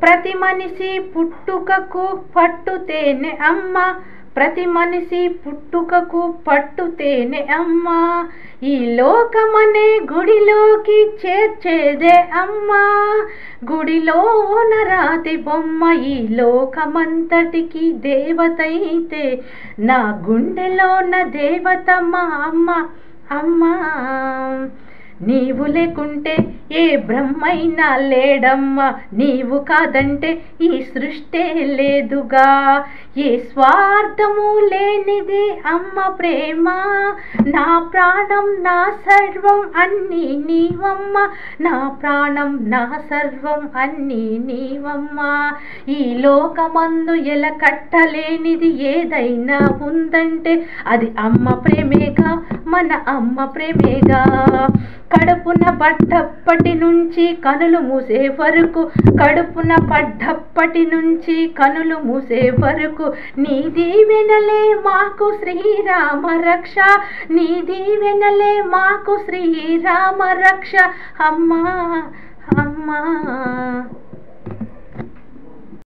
ప్రతి మనిషి పుట్టుకకు పట్టుతేనే అమ్మ, ప్రతి మనిషి పుట్టుకకు పట్టుతేనే అమ్మ, ఈ లోకమనే గుడిలోకి చేర్చేదే అమ్మ, గుడిలో నరాతి బొమ్మ ఈ లోకమంతటికి దేవతైతే నా గుండెలోన దేవత మా అమ్మ. అమ్మా నీవు లేకుంటే ఏ బ్రహ్మైనా లేడమ్మా, నీవు కాదంటే ఈ సృష్టే లేదుగా, ఏ స్వార్థము లేనిది అమ్మ ప్రేమ, నా ప్రాణం నా సర్వం అన్నీ నీవమ్మ, నా ప్రాణం నా సర్వం అన్నీ నీవమ్మ, ఈ లోకమందు ఎలా కట్టలేనిది ఏదైనా ఉందంటే అది అమ్మ ప్రేమేగా, మన అమ్మ ప్రేమేగా. కడుపున పడ్డప్పటి నుంచి కనులు మూసే వరకు, కడుపున పడ్డప్పటి నుంచి కనులు మూసే వరకు, నీ దీవెనలే మాకు శ్రీరామ రక్ష, నీ దీవెనలే మాకు శ్రీరామ రక్ష. అమ్మా అమ్మా.